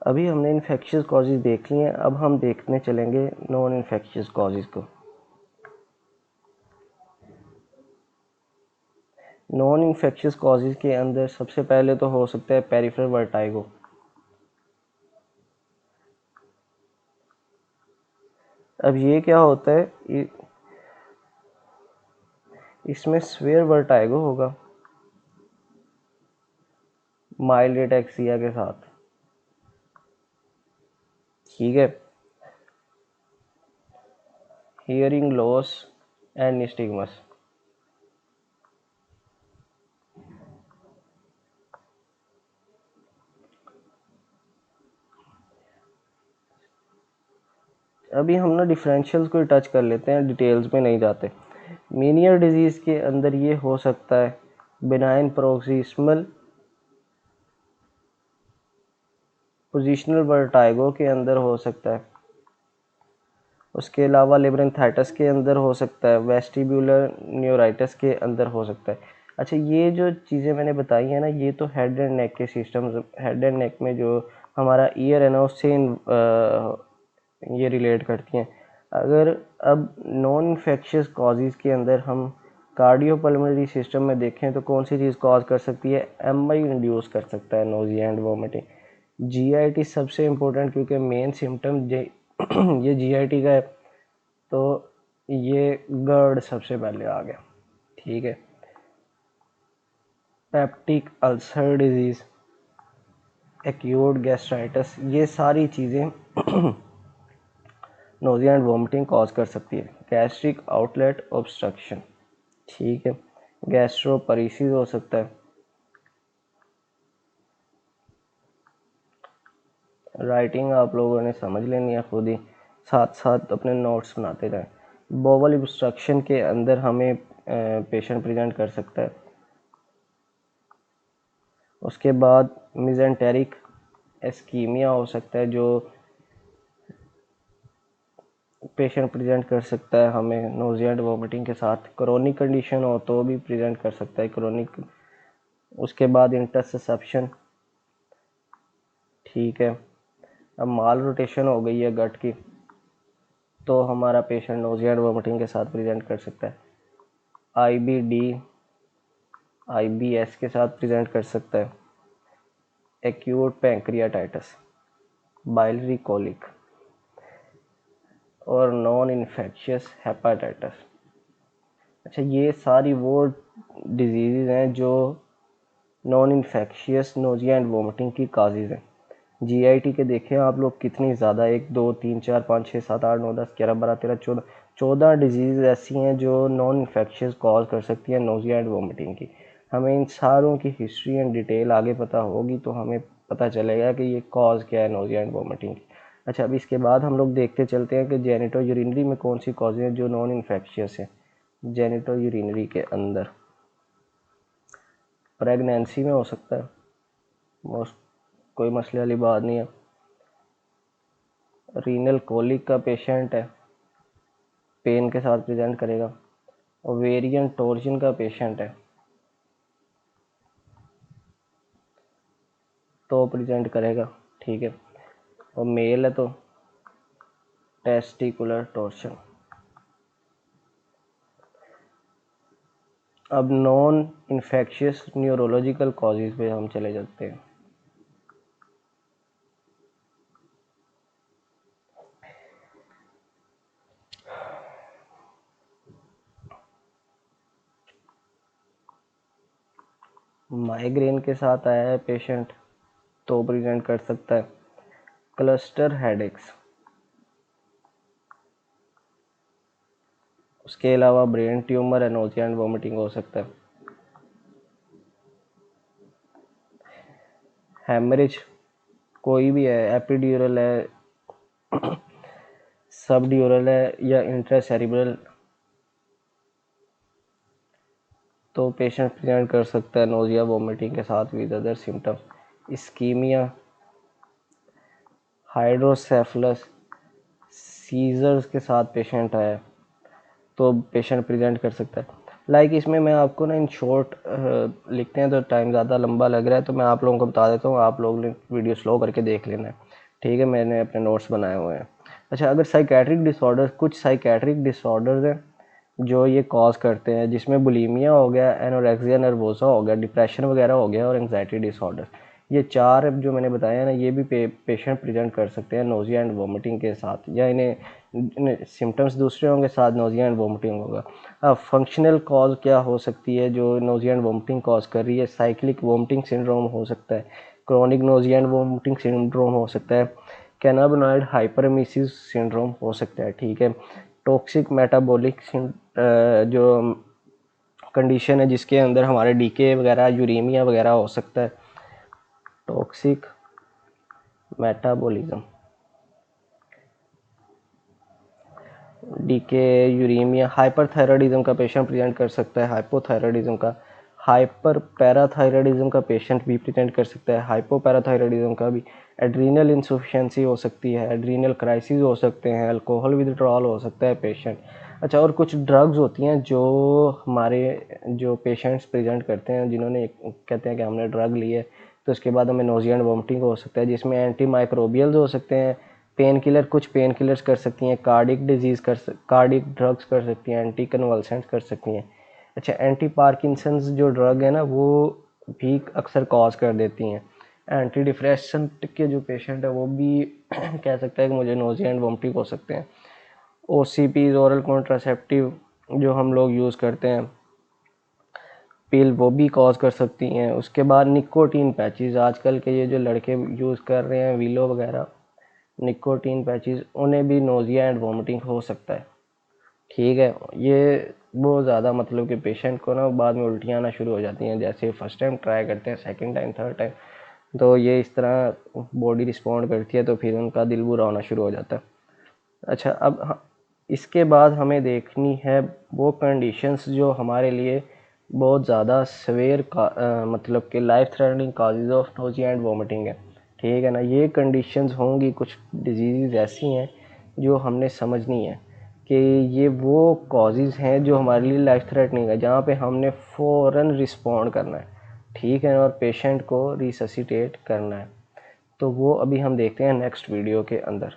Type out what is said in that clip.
अभी हमने infectious causes देख लिए हैं, अब हम देखने चलेंगे नॉन इन्फेक्शियस कॉजेज़ को। नॉन इन्फेक्शियस कॉजेज़ के अंदर सबसे पहले तो हो सकता है पेरिफेरल वर्टाइगो। अब ये क्या होता है, इसमें स्वेयर वर्टाइगो होगा माइल्ड एटेक्सिया के साथ, ठीक है। Hearing loss and nystagmus. अभी हम ना डिफरेंशियल्स को टच कर लेते हैं, डिटेल्स में नहीं जाते। मीनियर डिजीज़ के अंदर ये हो सकता है बिनाइन प्रोक्सिमल पोजिशनल वर्टाइगो के अंदर हो सकता है। उसके अलावा लेब्रिंथाइटिस के अंदर हो सकता है, वेस्टिब्यूलर न्यूराइटिस के अंदर हो सकता है। अच्छा, ये जो चीज़ें मैंने बताई हैं ना, ये तो हेड एंड नेक के सिस्टम, हेड एंड नेक में जो हमारा ईयर है ना, उससे ये रिलेट करती हैं। अगर अब नॉन इन्फेक्शियस कॉजेज़ के अंदर हम कार्डियोपल्मोनरी सिस्टम में देखें तो कौन सी चीज़ कॉज कर सकती है, एमआई इंड्यूस कर सकता है नोजिया एंड वॉमिटिंग। जीआईटी सबसे इम्पोर्टेंट, क्योंकि मेन सिम्टम ये जीआईटी का है, तो ये गर्ड सबसे पहले आ गया, ठीक है। Peptic ulcer disease, acute gastritis, ये सारी चीज़ें नोजिया एंड वॉमिटिंग कॉज कर सकती है। गैस्ट्रिक आउटलेट ऑब्स्ट्रक्शन, ठीक है। गैस्ट्रोपरेसिस हो सकता है। राइटिंग आप लोगों ने समझ लेनी है खुद ही, साथ साथ अपने नोट्स बनाते रहें। बोवल ऑब्स्ट्रक्शन के अंदर हमें पेशेंट प्रेजेंट कर सकता है। उसके बाद मिजेंटेरिक एस्कीमिया हो सकता है, जो पेशेंट प्रेजेंट कर सकता है हमें नोजिया एंड वॉमिटिंग के साथ। क्रोनिक कंडीशन हो तो भी प्रेजेंट कर सकता है क्रोनिक। उसके बाद इंटरसेप्शन, ठीक है। अब माल रोटेशन हो गई है गट की, तो हमारा पेशेंट नोजिया एंड वॉमिटिंग के साथ प्रेजेंट कर सकता है। आईबीडी आईबीएस के साथ प्रेजेंट कर सकता है। एक्यूट पैंक्रियाटाइटिस, बाइलरी कोलिक और नॉन इन्फेक्शियस हेपाटाइटिस। अच्छा, ये सारी वो डिजीज़ हैं जो non infectious nausea and vomiting की काजेज़ हैं। जीआईटी के देखें आप लोग कितनी ज़्यादा, 1 2 3 4 5 6 7 8 9 10 11 12 13 14 डिजीज़ ऐसी हैं जो नॉन इन्फेक्शियस कॉज कर सकती हैं नोजिया एंड वॉमिटिंग की। हमें इन सारों की हिस्ट्री एंड डिटेल आगे पता होगी तो हमें पता चलेगा कि ये कॉज क्या है नोजिया एंड वॉमिटिंग की। अच्छा, अब इसके बाद हम लोग देखते चलते हैं कि जेनिटो यूरिनरी में कौन सी कॉजेज हैं जो नॉन इन्फेक्शियस है। जेनिटो यूरिनरी के अंदर प्रेगनेंसी में हो सकता है, मोस्ट कोई मसले वाली बात नहीं है। रीनल कोलिक का पेशेंट है, पेन के साथ प्रेजेंट करेगा। ओवेरियन टॉर्जन का पेशेंट है तो प्रेजेंट करेगा, ठीक है। और मेल है तो टेस्टिकुलर टॉर्शन। अब नॉन इन्फेक्शियस न्यूरोलॉजिकल कॉजेज पे हम चले जाते हैं। माइग्रेन के साथ आया है पेशेंट तो प्रेजेंट कर सकता है। क्लस्टर हेडेक्स, उसके अलावा ब्रेन ट्यूमर है, नोजिया एंड वॉमिटिंग हो सकता है। हेमरेज कोई भी है, एपिड्यूरल है, सब ड्यूरल है या इंट्रासेरिब्रल, तो पेशेंट प्रेजेंट कर सकता है नोजिया वॉमिटिंग के साथ with other symptoms. Ischaemia, hydrocephalus, seizures के साथ पेशेंट है तो पेशेंट प्रेजेंट कर सकता है। इसमें मैं आपको ना इन शॉर्ट लिखते हैं तो टाइम ज़्यादा लंबा लग रहा है, तो मैं आप लोगों को बता देता हूँ, आप लोग ने वीडियो स्लो करके देख लेना है। ठीक है, मैंने अपने नोट्स बनाए हुए हैं। अच्छा, अगर साइकेट्रिक डिसऑर्डर, कुछ साइकेट्रिक डिसऑर्डर्स हैं जो ये कॉज करते हैं, जिसमें बुलीमिया हो गया, एनोरेक्सिया नर्वोसा हो गया, डिप्रेशन वगैरह हो गया और एंग्जाइटी डिसऑर्डर, ये चार जो मैंने बताया ना, ये भी पेशेंट प्रेजेंट कर सकते हैं नोजिया एंड वोमिटिंग के साथ, या इन्हें सिम्टम्स दूसरे होंगे, साथ नोजिया एंड वोमिटिंग होगा। अब फंक्शनल कॉज क्या हो सकती है जो नोजिया एंड वोमिटिंग कॉज कर रही है? साइक्लिक वोमिटिंग सिंड्रोम हो सकता है, chronic nausea and vomiting syndrome हो सकता है, कैनाबिनॉइड हाइपरमेसिस सिंड्रोम हो सकता है। ठीक है, टॉक्सिक मेटाबॉलिक जो कंडीशन है जिसके अंदर हमारे डीके वगैरह, यूरेमिया वगैरह हो सकता है। Toxic metabolism, DK, uraemia, hyperthyroidism का पेशेंट प्रेजेंट कर सकता है, हाइपोथायराइडिज्म का, हाइपर पैराथायराइडिज्म का पेशेंट भी प्रेजेंट कर सकता है, हाइपोपैराथायराइडिज्म का भी, एड्रीनल इंसफिशिएंसी हो सकती है, एड्रीनल क्राइसिस हो सकते हैं, अल्कोहल विदड्रॉल हो सकता है पेशेंट। अच्छा, और कुछ ड्रग्स होती हैं जो हमारे जो पेशेंट्स प्रेजेंट करते हैं, जिन्होंने कहते हैं कि हमने ड्रग ली है तो उसके बाद हमें नोजिया एंड वोमिटिंग हो सकता है, जिसमें एंटी माइक्रोबियल्स हो सकते हैं, पेन किलर, कुछ पेन किलर्स कर सकती हैं, कार्डिक ड्रग्स कर सकती हैं, एंटी कन्वल्सेंट्स कर सकती हैं। अच्छा, एंटी पार्किंसंस जो ड्रग है ना, वो भी अक्सर कॉज कर देती हैं। एंटी डिप्रेसेंट के जो पेशेंट है वो भी कह सकता है कि मुझे नोजिया एंड वोमिटिंग हो सकते हैं। OCPs, ओरल कॉन्ट्रासेप्टिव जो हम लोग यूज़ करते हैं पिल, वो भी कॉज कर सकती हैं। उसके बाद निकोटीन पैचेस, आजकल के ये जो लड़के यूज़ कर रहे हैं वीलो वगैरह, निकोटीन पैचेस, उन्हें भी नोजिया एंड वोमिटिंग हो सकता है। ठीक है, ये बहुत ज़्यादा मतलब कि पेशेंट को ना बाद में उल्टियाँ आना शुरू हो जाती हैं, जैसे फर्स्ट टाइम ट्राई करते हैं, सेकंड टाइम, थर्ड टाइम, तो ये इस तरह बॉडी रिस्पॉन्ड करती है, तो फिर उनका दिल बुरा होना शुरू हो जाता है। अच्छा, अब इसके बाद हमें देखनी है वो कंडीशंस जो हमारे लिए बहुत ज़्यादा सवेयर का मतलब कि life threatening causes of nausea and vomiting है। ठीक है ना, ये कंडीशंस होंगी, कुछ डिजीज़ ऐसी हैं जो हमने समझनी है कि ये वो कॉजेज़ हैं जो हमारे लिए लाइफ थ्रेटनिंग है, जहाँ पे हमने फ़ौरन रिस्पॉन्ड करना है। ठीक है, और पेशेंट को रिससिटेट करना है। तो वो अभी हम देखते हैं नेक्स्ट वीडियो के अंदर।